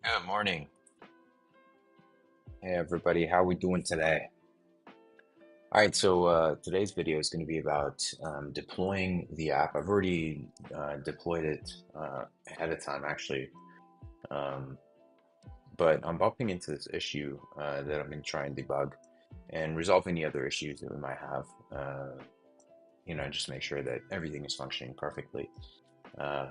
Good morning. Hey everybody, how we doing today? All right, so today's video is going to be about deploying the app. I've already deployed it ahead of time actually, um, but I'm bumping into this issue that I've been trying to debug and resolve any other issues that we might have. Just make sure that everything is functioning perfectly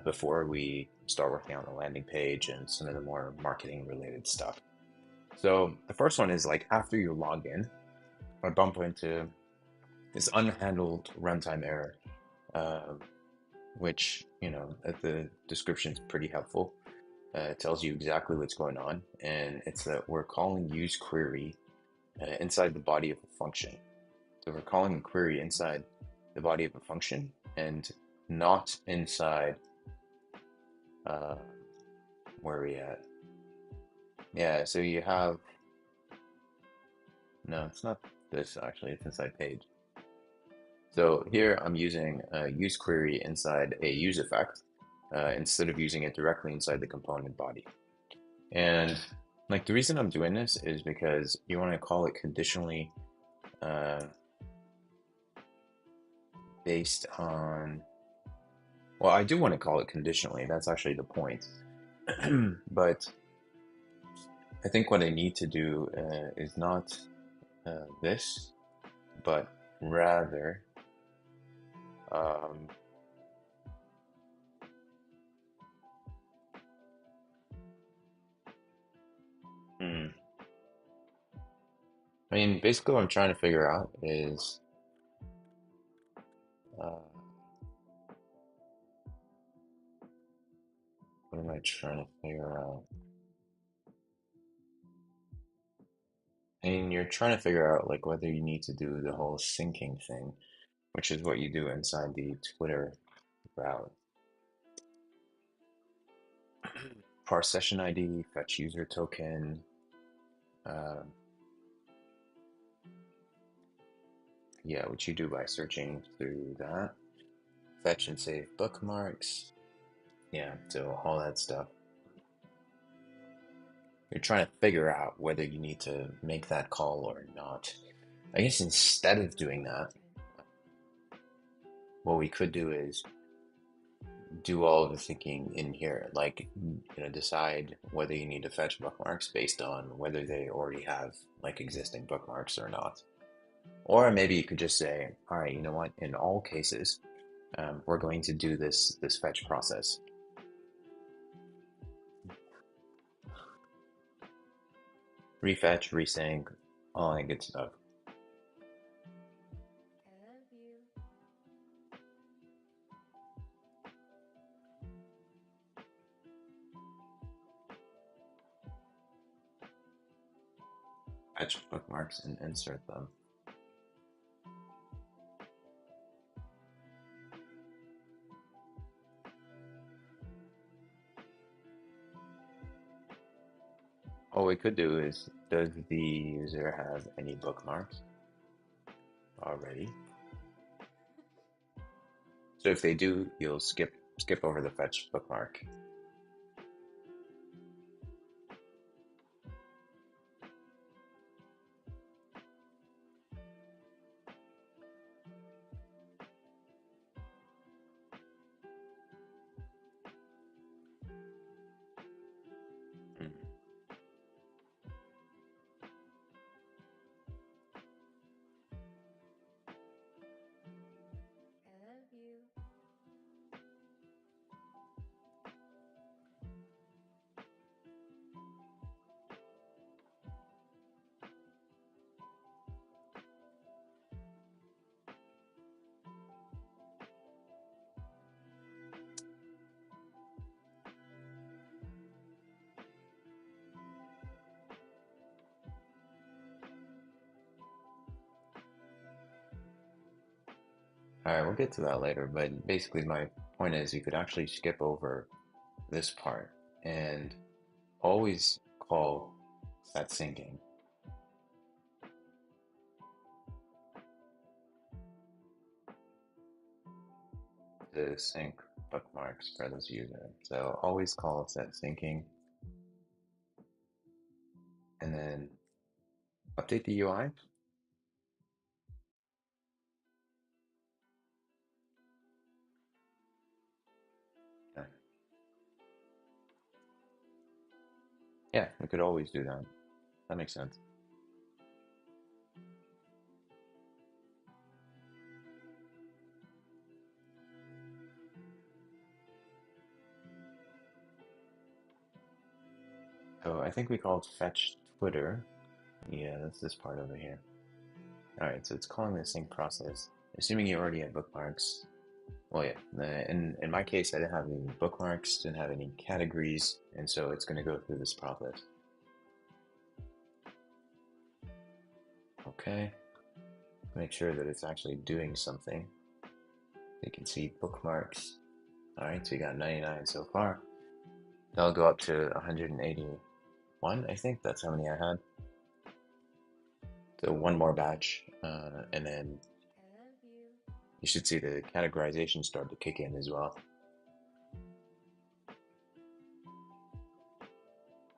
before we start working on the landing page and some of the more marketing related stuff. So the first one is like after you log in, I bump into this unhandled runtime error, uh, which, the description is pretty helpful. It tells you exactly what's going on, and it's that we're calling use query inside the body of a function. So we're calling a query inside the body of a function and not inside, uh, where are we at? Yeah, so you have, no, it's not this actually, it's inside page. So here I'm using a use query inside a use effect instead of using it directly inside the component body. And like the reason I'm doing this is because you want to call it conditionally uh, based on, well, I do want to call it conditionally. That's actually the point. But I think what I need to do is not this, but rather, um, hmm, I mean, basically what I'm trying to figure out is uh, what am I trying to figure out? And you're trying to figure out like whether you need to do the whole syncing thing, which is what you do inside the Twitter route. Parse session ID, fetch user token. Uh, yeah, which you do by searching through that. Fetch and save bookmarks. Yeah, so all that stuff. You're trying to figure out whether you need to make that call or not. I guess instead of doing that, what we could do is do all of the thinking in here, like decide whether you need to fetch bookmarks based on whether they already have like existing bookmarks or not. Or maybe you could just say, all right, you know what? In all cases, we're going to do this fetch process. Refetch, resync, all that good stuff. Fetch bookmarks and insert them. All we could do is, does the user have any bookmarks already? So if they do, you'll skip over the fetch bookmark. Hmm. All right, we'll get to that later, but basically my point is you could actually skip over this part and always call that syncing to sync bookmarks for this user. So always call set syncing. then update the UI. Okay. Yeah, we could always do that. That makes sense. So I think we called fetch Twitter. Yeah, that's this part over here. All right, so it's calling the same process. Assuming you already have bookmarks. Well, yeah. In my case, I didn't have any bookmarks, didn't have any categories, and so it's going to go through this process. Okay. Make sure that it's actually doing something. You can see bookmarks. All right, so you got 99 so far. That'll go up to 181, I think. That's how many I had. So one more batch, and then you should see the categorization start to kick in as well.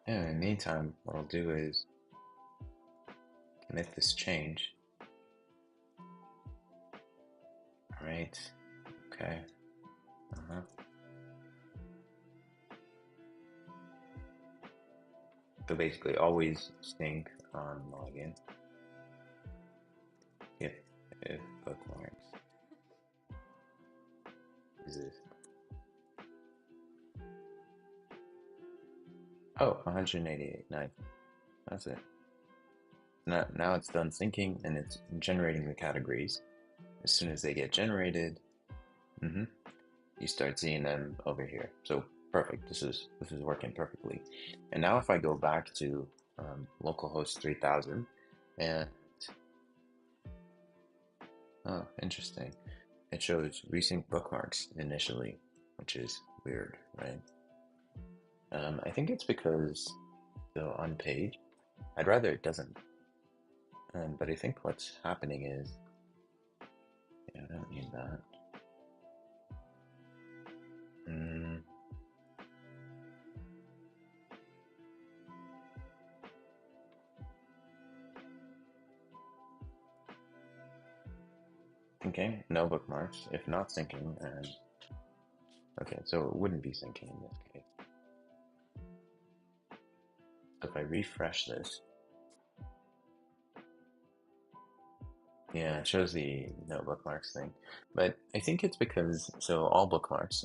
And in the meantime, what I'll do is commit this change. All right, okay. So basically, always sync on login if bookmarks exist. Oh, 188. Nice. That's it. Now it's done syncing and it's generating the categories. As soon as they get generated, you start seeing them over here. So perfect. This is working perfectly. And now if I go back to localhost 3000 and oh, interesting. It shows resync bookmarks initially, which is weird, right? I think it's because they're on page. I'd rather it doesn't. But I think what's happening is, yeah, I don't need that. Syncing, no bookmarks. If not syncing, and okay, so it wouldn't be syncing in this case. So if I refresh this, yeah, it shows the no bookmarks thing. But I think it's because, so all bookmarks,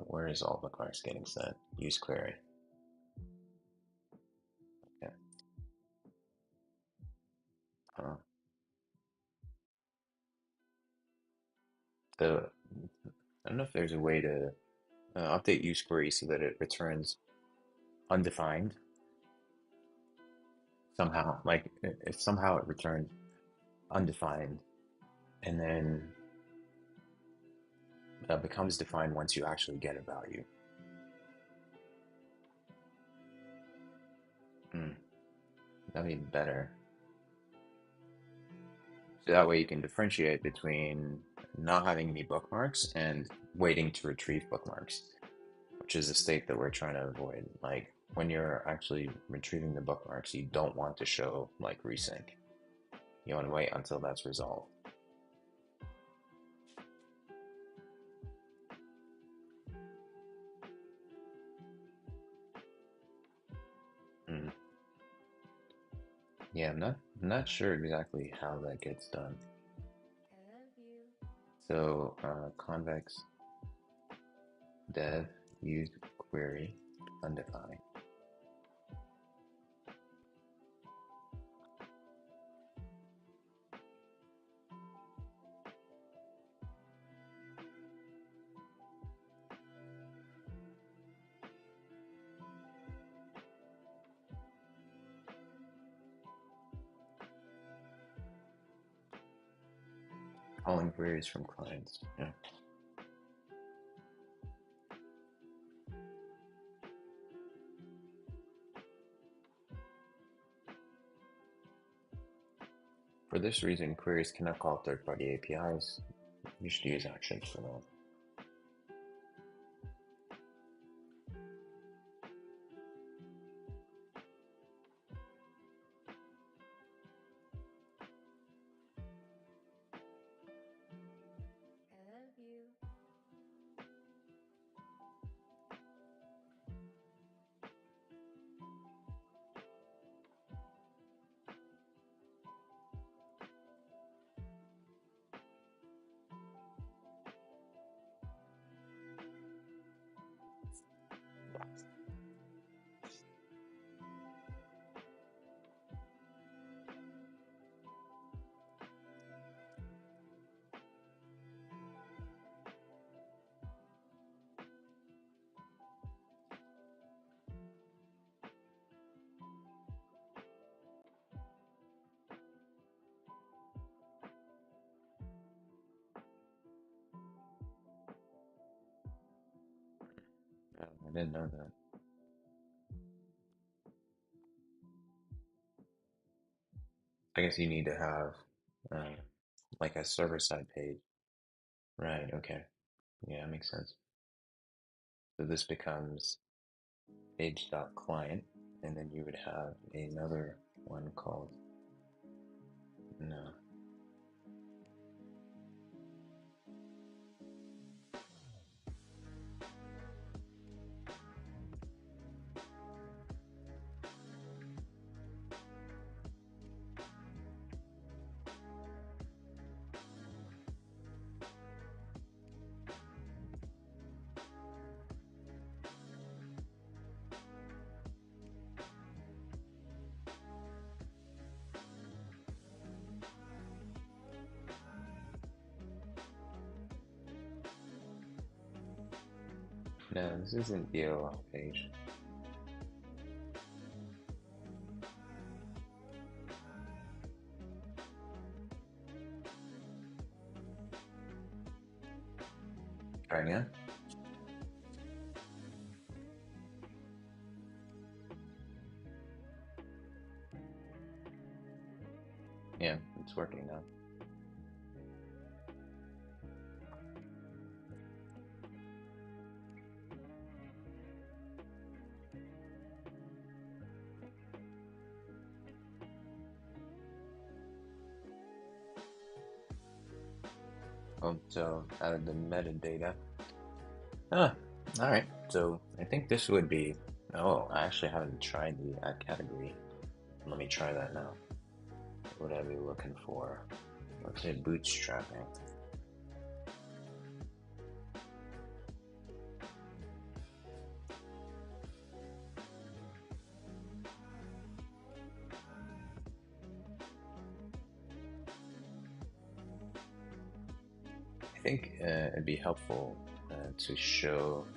where is all bookmarks getting set? Use query. Yeah. Uh, so I don't know if there's a way to update use query so that it returns undefined somehow. Like if somehow it returns undefined and then becomes defined once you actually get a value. That'd be better. So that way you can differentiate between not having any bookmarks and waiting to retrieve bookmarks, which is a state that we're trying to avoid. Like when you're actually retrieving the bookmarks, you don't want to show like resync. You want to wait until that's resolved. Yeah, I'm not sure exactly how that gets done. So convex dev use query undefined. Calling queries from clients. Yeah. For this reason, queries cannot call third-party APIs. You should use actions for that. I didn't know that. I guess you need to have like a server-side page. Right, okay. Yeah, makes sense. So this becomes page.client, and then you would have another one called no. No, this isn't the OAuth page. Try again? Yeah, it's working now. Oh, so added the metadata. Ah, all right. So I think this would be. Oh, I actually haven't tried the add category. Let me try that now. What would I be looking for? Let's say bootstrapping. I think it'd be helpful to show,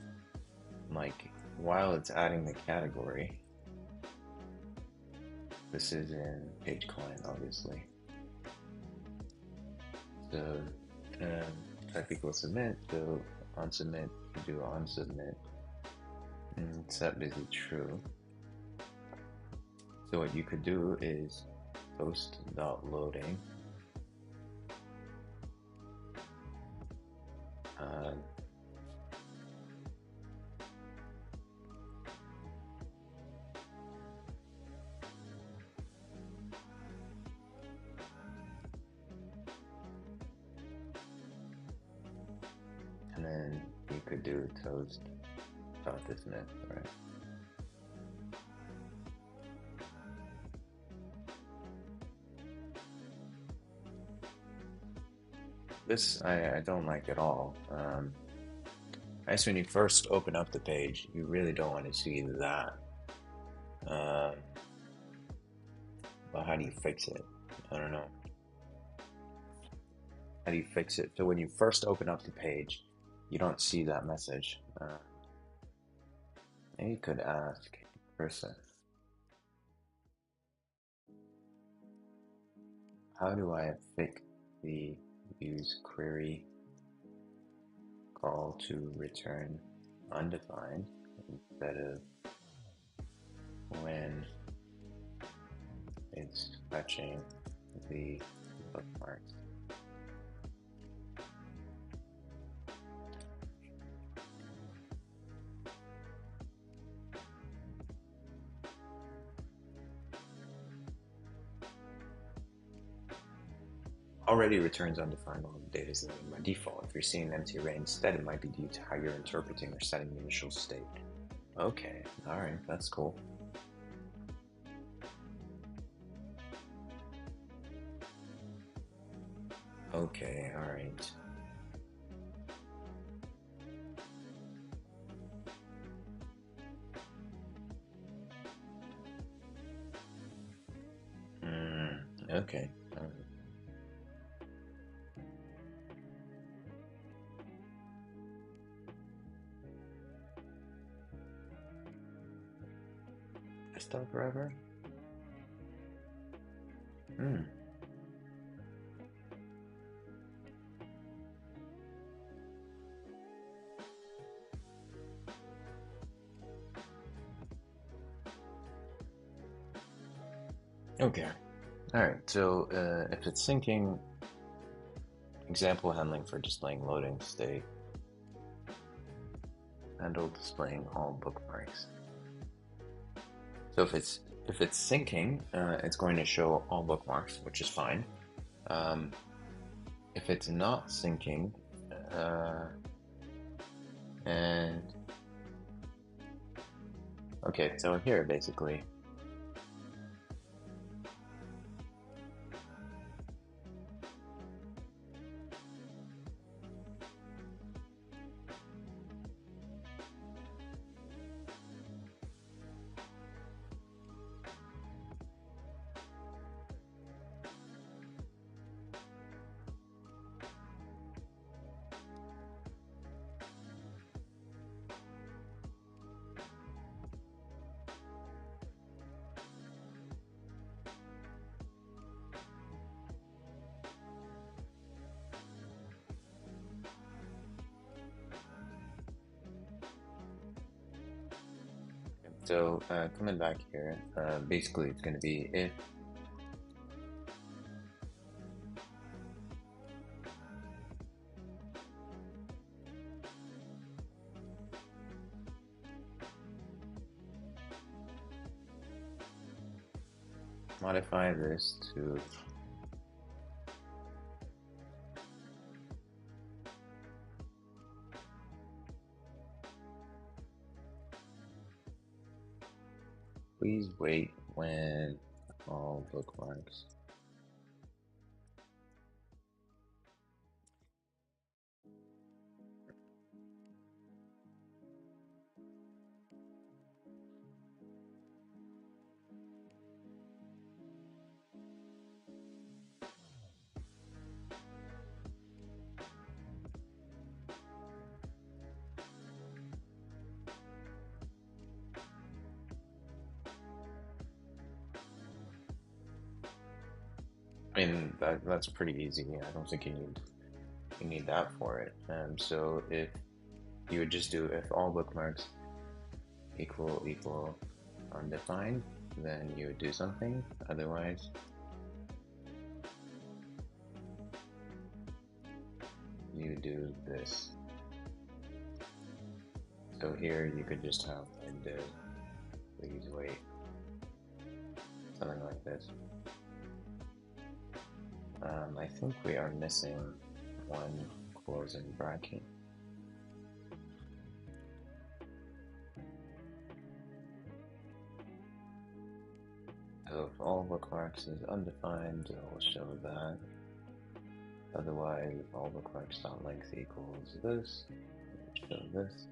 like, while it's adding the category, this is in page client, obviously. So type equals submit, so on submit, do on submit, and set busy true. So what you could do is post.loading. And then you could do toast.dismiss, right? This I don't like at all. I guess when you first open up the page, you really don't want to see that. Well, how do you fix it? I don't know. How do you fix it? So when you first open up the page, you don't see that message. Maybe you could ask person, how do I fix the use query call to return undefined instead of when it's fetching the bookmarks? Already returns undefined while the data is loading by default. If you're seeing an empty array instead, it might be due to how you're interpreting or setting the initial state. Okay, alright, that's cool. Okay, alright. Okay. Desktop forever? Hmm. Okay. All right. So if it's syncing, example handling for displaying loading state, handle displaying all bookmarks. So if it's syncing, it's going to show all bookmarks, which is fine. Um, if it's not syncing, uh, and okay, so here basically, so coming back here, basically it's going to be if modify this to please wait when all bookmarks. I mean that's pretty easy. I don't think you need that for it. So if you would just do if all bookmarks equal undefined, then you would do something. Otherwise, you do this. So here you could just have window, please wait, something like this. I think we are missing one closing bracket. So if all bookmarks is undefined, it will show that. Otherwise, if all bookmarks.length equals this, it will show this.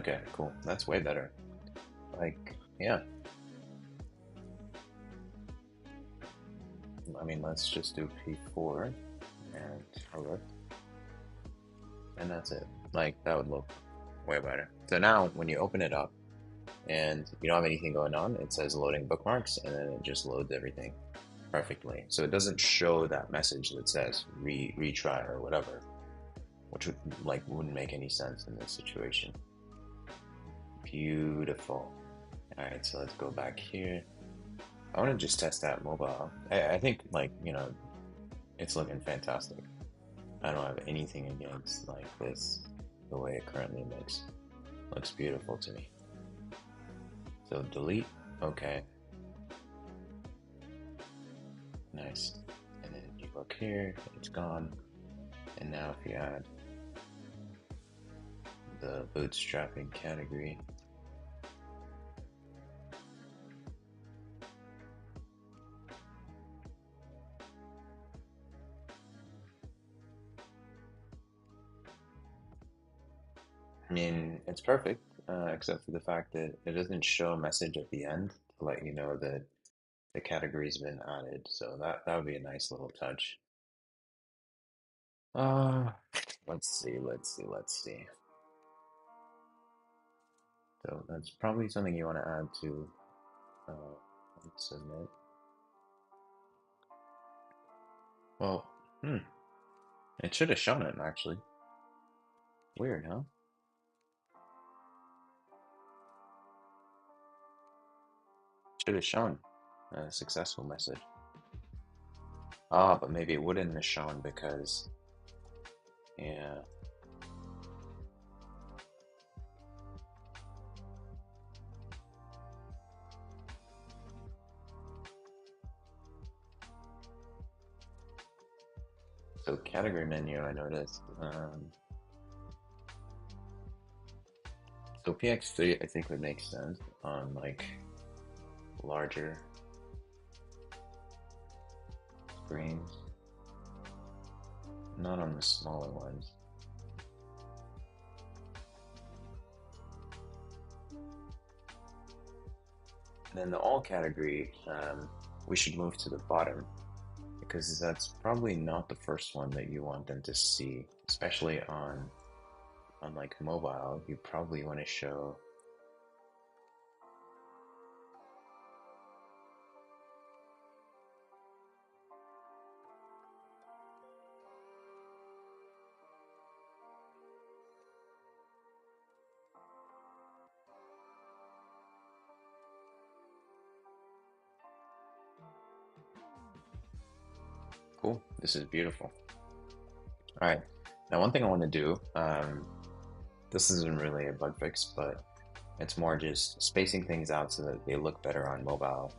Okay, cool. That's way better. Like, yeah. I mean, let's just do P4 and hello, and that's it. Like, that would look way better. So now, when you open it up and you don't have anything going on, it says loading bookmarks, and then it just loads everything perfectly. So it doesn't show that message that says retry or whatever, which would wouldn't make any sense in this situation. Beautiful. All right, so let's go back here. I want to just test that mobile. I think it's looking fantastic. I don't have anything against this, the way it currently looks beautiful to me. So delete, okay, nice. And then you look here, it's gone. And now if you add the bootstrapping category, I mean, it's perfect, except for the fact that it doesn't show a message at the end to let you know that the category's been added. So that would be a nice little touch. Uh, let's see. So that's probably something you want to add to submit. Well, it should have shown it actually. Weird, huh? Should have shown a successful message. Ah, but maybe it wouldn't have shown because, yeah. So category menu, I noticed. So PX3, I think would make sense on like larger screens, not on the smaller ones. And then the all category, we should move to the bottom because that's probably not the first one that you want them to see, especially on like mobile. You probably want to show cool, this is beautiful. All right, now one thing I want to do, this isn't really a bug fix, but it's more just spacing things out so that they look better on mobile.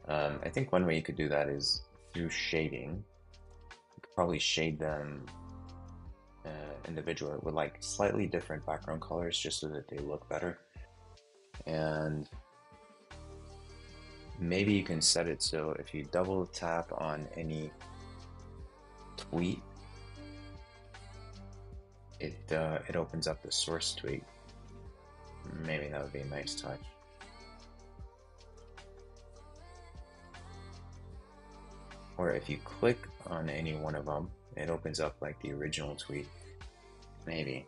I think one way you could do that is through shading. You could probably shade them individually with like slightly different background colors just so that they look better. And maybe you can set it so if you double tap on any tweet, it opens up the source tweet. Maybe that would be a nice touch. Or if you click on any one of them, it opens up like the original tweet, maybe.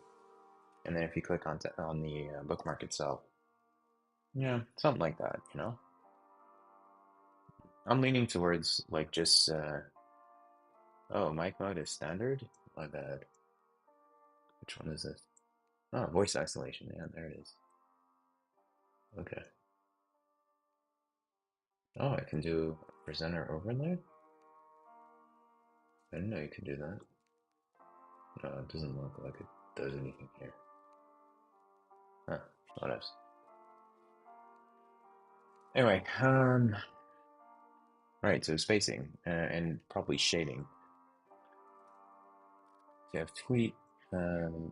And then if you click on the bookmark itself, yeah, something like that, you know? I'm leaning towards like just, oh, mic mode is standard? My bad. Which one is this? Oh, voice isolation, yeah, there it is. Okay. Oh, I can do presenter overlay? I didn't know you could do that. No, it doesn't look like it does anything here. Huh, what else? Anyway, right, so spacing and probably shading. So you have tweet,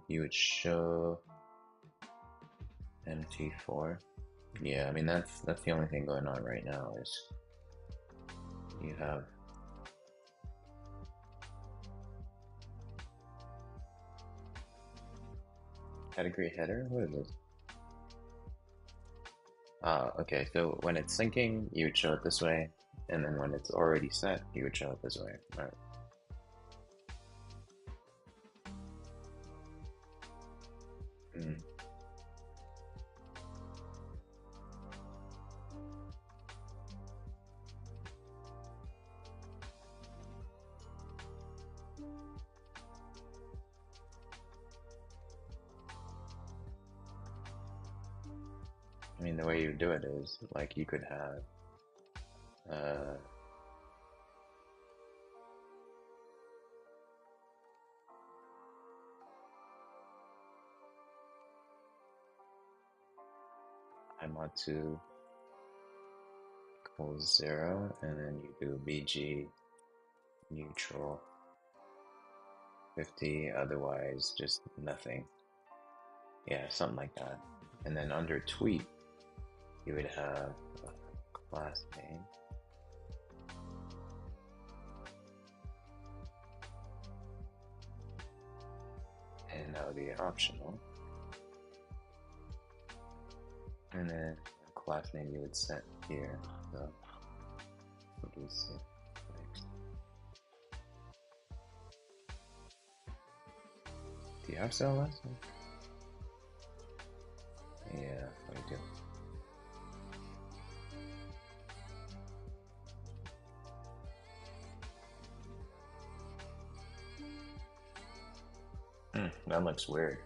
you would show MT4. Yeah, I mean that's the only thing going on right now is you have category header. What is this? Okay, so when it's syncing, you would show it this way, and then when it's already set, you would show it this way. All right. Mm. I mean, the way you do it is like you could have I want to equals 0, and then you do BG neutral 50, otherwise just nothing. Yeah, something like that. And then under tweet, you would have a class name. And that would be optional. And then a class name you would set here. So, what do we see next? Do you have CLS? Yeah, we do. That looks weird.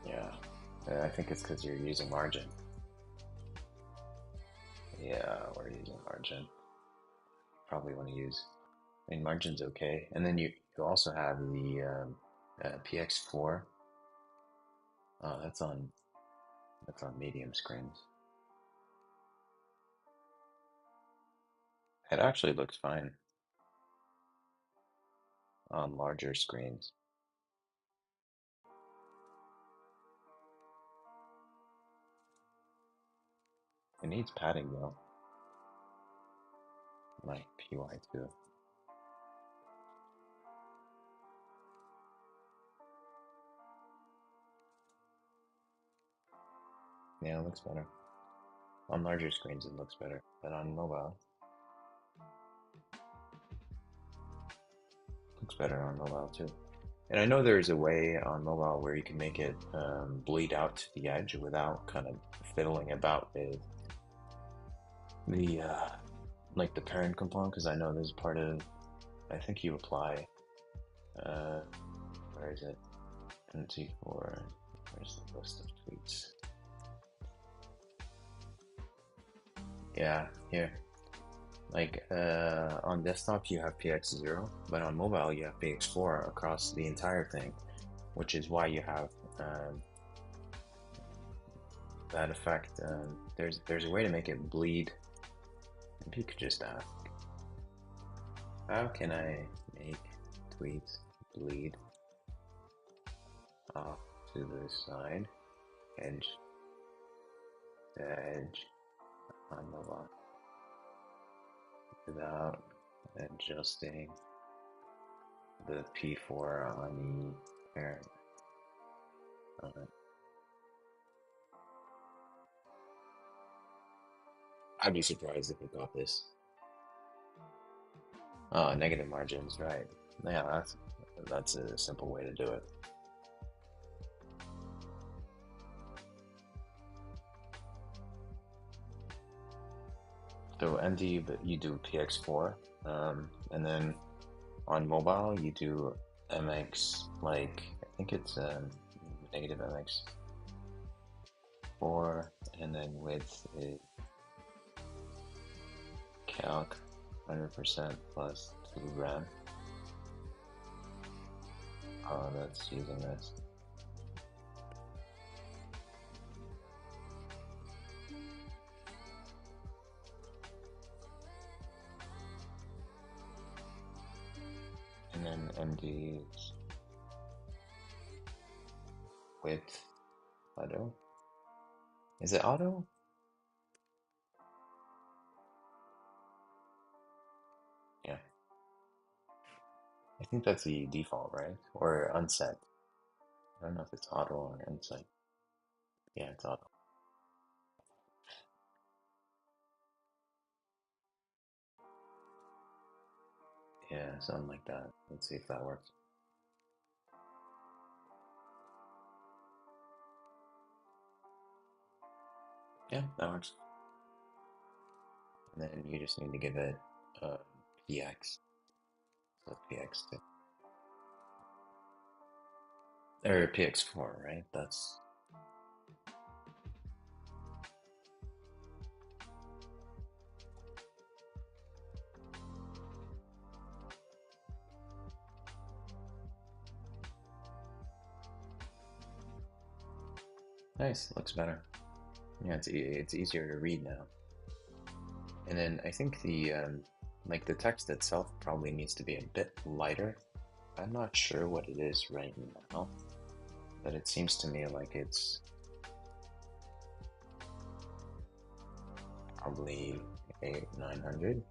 Yeah. I think it's because you're using margin. Yeah, we're using margin. Probably want to use. I mean, margin's okay. And then you also have the PX4. Oh, that's on medium screens. It actually looks fine on larger screens. It needs padding though, like PY2. Yeah, it looks better. On larger screens, it looks better, but on mobile, it looks better on mobile too. And I know there's a way on mobile where you can make it bleed out to the edge without kind of fiddling about with the like the parent component, because I know there's part of, I think you apply, uh, where is it? NT4, where's the list of tweets? Yeah, here. Like on desktop you have PX0, but on mobile you have PX4 across the entire thing, which is why you have that effect. There's a way to make it bleed. Maybe you could just ask, how can I make tweets bleed off to the side, edge to edge on mobile without adjusting the P4 on the parent? I'd be surprised if it got this. Oh, negative margins, right? Yeah, that's a simple way to do it. So MD, but you do PX4, and then on mobile you do MX, like I think it's negative MX4, and then width is calc 100% plus 2 RAM. Oh, that's using this. And then MD's width auto. Is it auto? Yeah. I think that's the default, right? Or unset. I don't know if it's auto or unset. Yeah, it's auto. Yeah, something like that. Let's see if that works. Yeah, that works. And then you just need to give it PX. So PX2. Or PX4, right? That's nice. Looks better. Yeah, it's easier to read now. And then I think the like the text itself probably needs to be a bit lighter. I'm not sure what it is right now, but it seems to me like it's probably 900.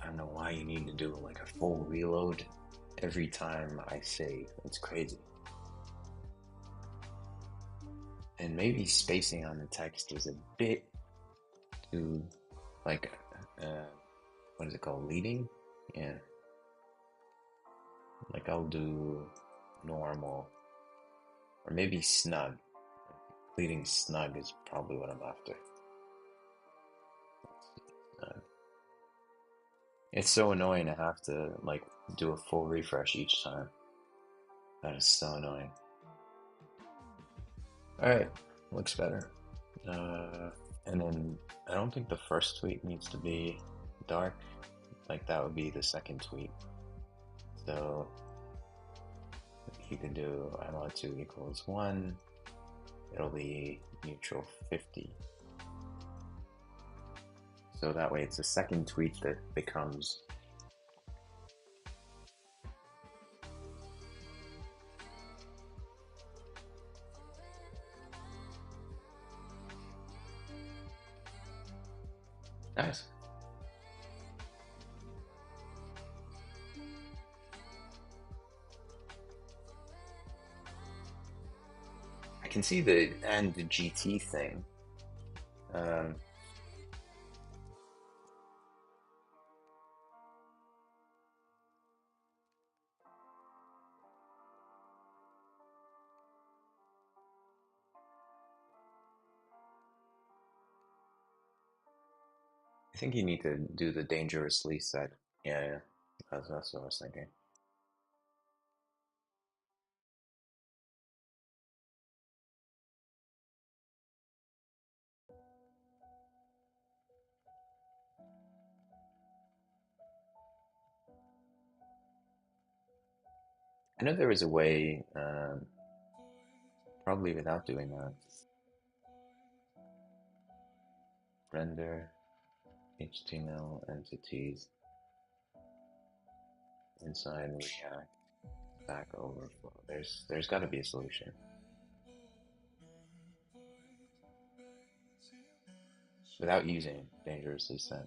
I don't know why you need to do like a full reload every time I save. It's crazy. And maybe spacing on the text is a bit too, like, what is it called? Leading? Yeah. Like I'll do normal, or maybe snug. Leading snug is probably what I'm after. It's so annoying to have to like do a full refresh each time. That is so annoying. All right, looks better. And then I don't think the first tweet needs to be dark. Like that would be the second tweet. So you can do mod2 equals 1. It'll be neutral 50. So that way it's the second tweet that becomes nice. I can see the and the GT thing. I think you need to do the dangerously set. Yeah, that's what I was thinking. I know there was a way, probably without doing that. Render HTML entities inside React Stack Overflow. There's got to be a solution. Without using dangerously set.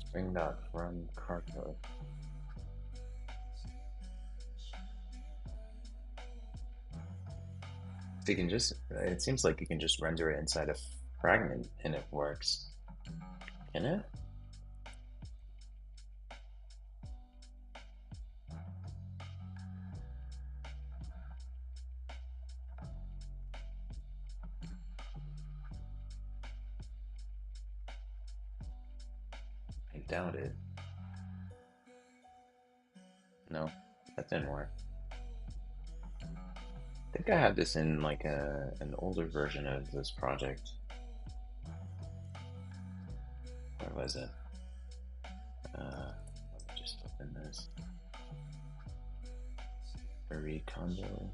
String dot from car code. So you can just, it seems like you can just render it inside a fragment and it works. Can it? I doubt it. No, that didn't work. I think I had this in like an older version of this project. Where was it? Let me just open this. Marie Kondo.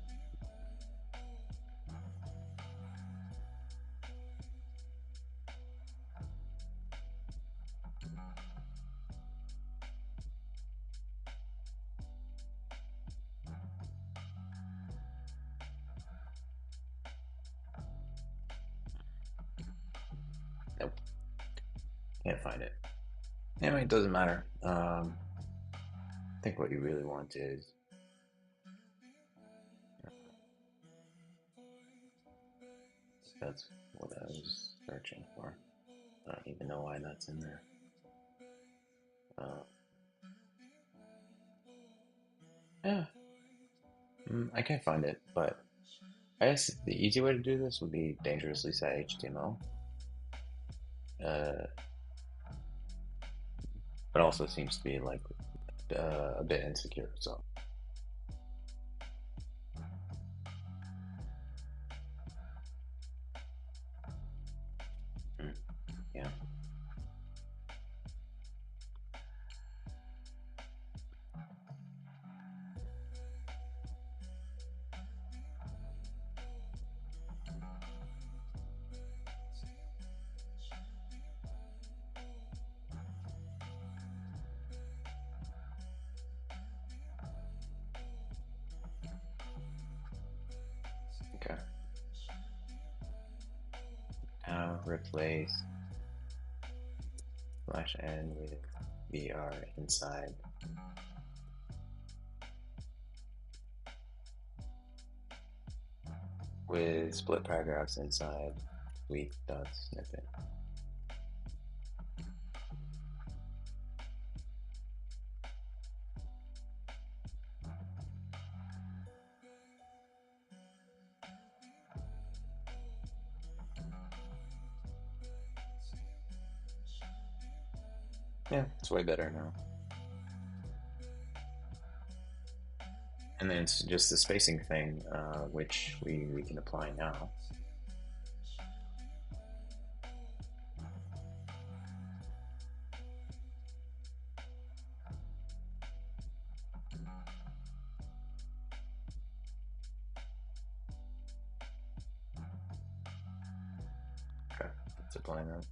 Nope, can't find it. Anyway, it doesn't matter. I think what you really want is that's what I was searching for. I don't even know why that's in there. Uh, yeah, I can't find it, but I guess the easy way to do this would be dangerously set HTML. But also seems to be like a bit insecure. So yeah, replace slash n with vr inside with split paragraphs inside tweet.snippet. Yeah, it's way better now. And then it's just the spacing thing, which we can apply now. Okay, let's apply that.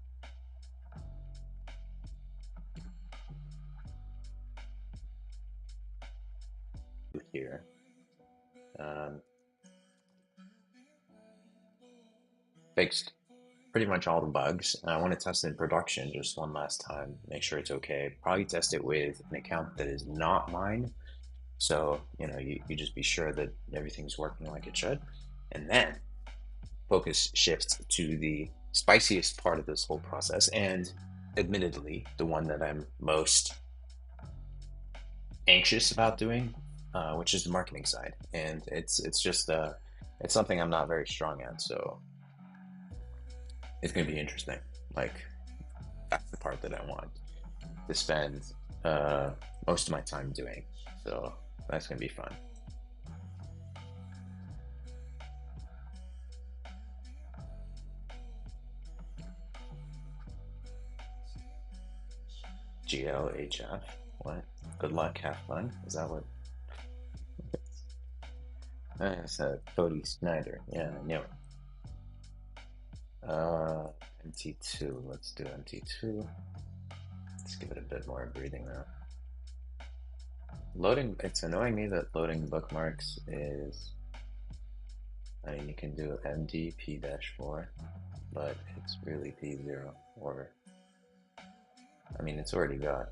Here. Fixed pretty much all the bugs. And I want to test it in production just one last time, make sure it's okay. Probably test it with an account that is not mine. So, you just be sure that everything's working like it should. And then focus shifts to the spiciest part of this whole process, and admittedly, the one that I'm most anxious about doing, which is the marketing side. And it's just it's something I'm not very strong at, so it's going to be interesting. Like, that's the part that I want to spend most of my time doing. So that's going to be fun. GLHF. What? Good luck, have fun. Is that what? That's Cody Snyder. Yeah, I knew it. MT2. Let's do MT2. Let's give it a bit more breathing now. Loading. It's annoying me that loading bookmarks is. I mean, you can do MD P-4, but it's really P0 or. I mean, it's already got.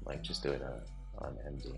Like, just do it on MD.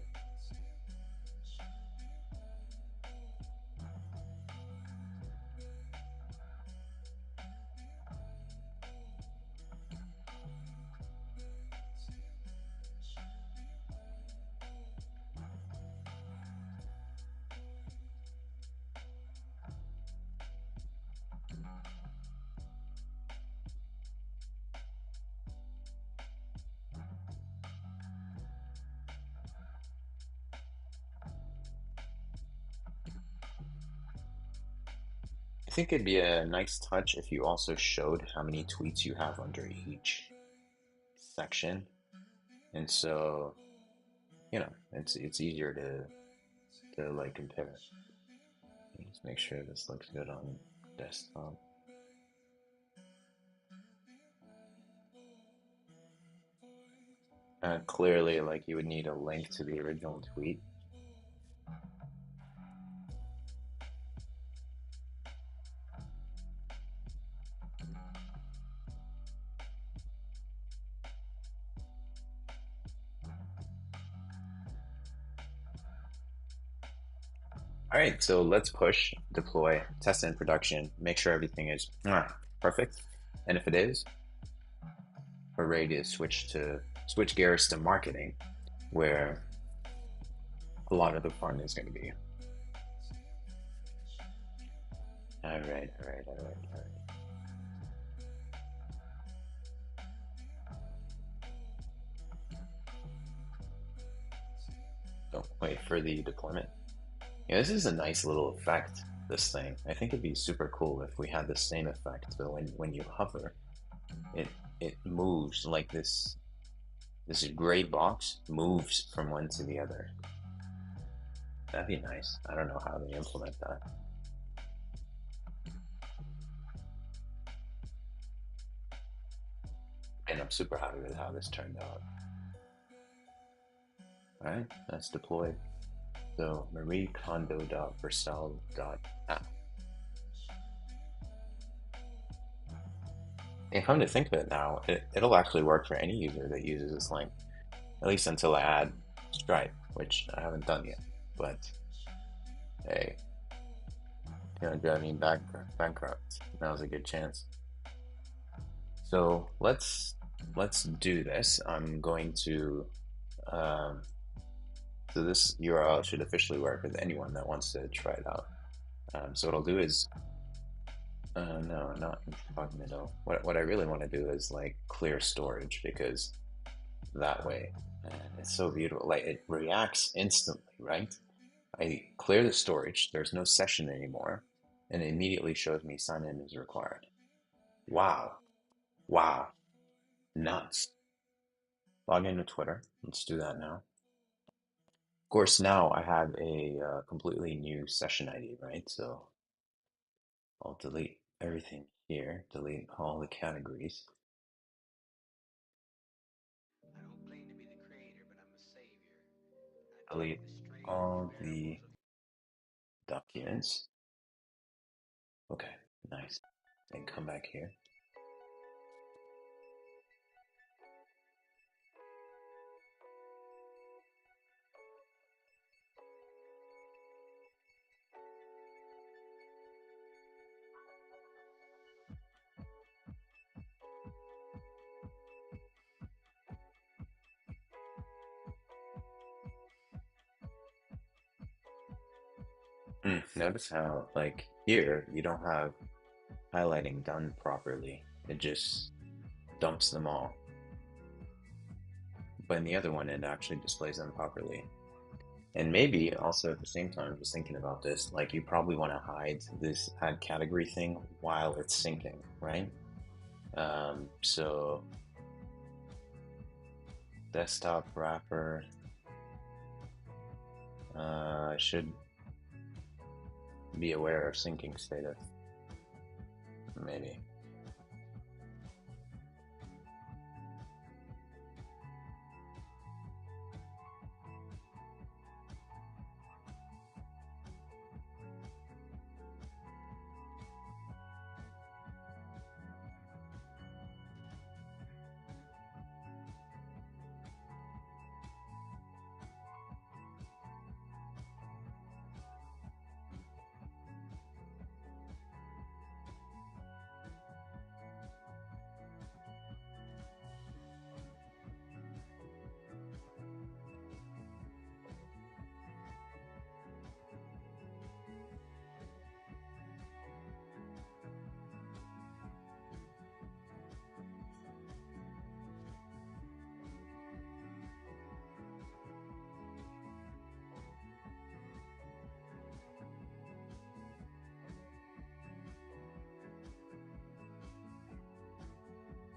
I think it'd be a nice touch if you also showed how many tweets you have under each section. And so, it's easier to like compare. Just make sure this looks good on desktop. Clearly, like, you would need a link to the original tweet. All right, so let's push, deploy, test in production, make sure everything is perfect. And if it is, we're ready to switch gears to marketing, where a lot of the fun is going to be. All right. Don't wait for the deployment. Yeah, this is a nice little effect, this thing. I think it'd be super cool if we had the same effect. So when you hover, it moves like this. This gray box moves from one to the other. That'd be nice. I don't know how they implement that. And I'm super happy with how this turned out. All right, that's deployed. So mariekondo.vercel.app. And come to think of it now, it'll actually work for any user that uses this link, at least until I add Stripe, which I haven't done yet. But hey, drive me bankrupt. Now's a good chance. So let's do this. I'm going to um, so this URL should officially work with anyone that wants to try it out. So what I'll do is no, not incognito. What I really want to do is like clear storage because that way, it's so beautiful. Like it reacts instantly, right? I clear the storage. There's no session anymore, and it immediately shows me sign in is required. Wow, wow, nuts. Log into Twitter. Let's do that now. Of course, now I have a completely new session ID, right? So I'll delete everything here, delete all the categories, delete all the documents. Okay, nice. And come back here. Notice how, like, here you don't have highlighting done properly. It just dumps them all. But in the other one, it actually displays them properly. And maybe also at the same time, just thinking about this, like you probably want to hide this add category thing while it's syncing, right? So desktop wrapper should be aware of syncing status, maybe.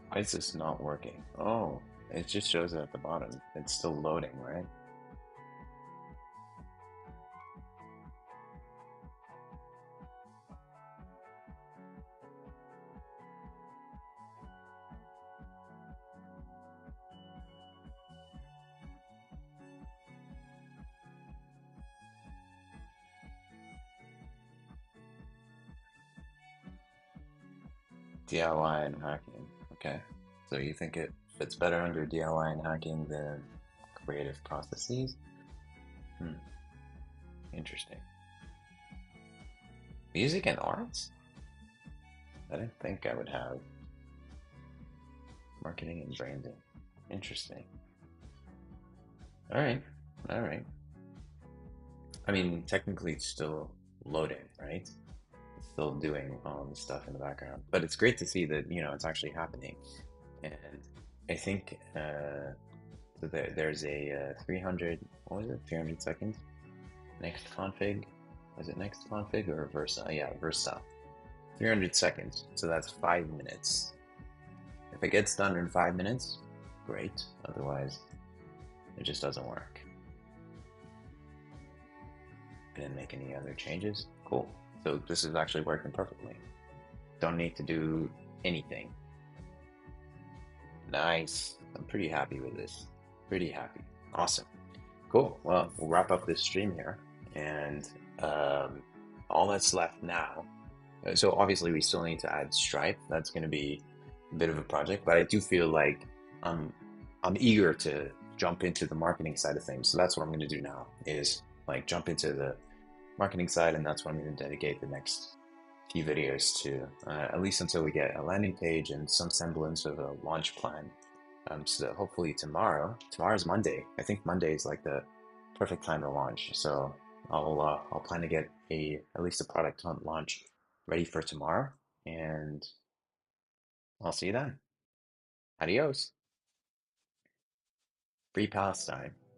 Why is this not working? Oh, it just shows it at the bottom. It's still loading, right? DIY and hacking. Okay. So you think it fits better under DIY and hacking than creative processes? Hmm. Interesting. Music and arts? I didn't think I would have marketing and branding. Interesting. All right. All right. I mean, technically it's still loading, right? It's still doing all the stuff in the background. But it's great to see that, it's actually happening. And I think so there's a 300, what was it? 300 seconds? Next config. Was it next config or Versa? Yeah, Versa. 300 seconds. So that's 5 minutes. If it gets done in 5 minutes, great. Otherwise, it just doesn't work. Didn't make any other changes. Cool. So this is actually working perfectly. Don't need to do anything. Nice. I'm pretty happy with this. Pretty happy. Awesome. Cool. Well, we'll wrap up this stream here. And all that's left now. So obviously we still need to add Stripe. That's going to be bit of a project, but I do feel like I'm I'm eager to jump into the marketing side of things. So that's what I'm going to do now is like jump into the marketing side, and that's what I'm going to dedicate the next few videos to, at least until we get a landing page and some semblance of a launch plan. So that hopefully tomorrow's Monday. I think Monday is like the perfect time to launch. So I'll plan to get a at least a product hunt launch ready for tomorrow, and I'll see you then. Adios. Free Palestine.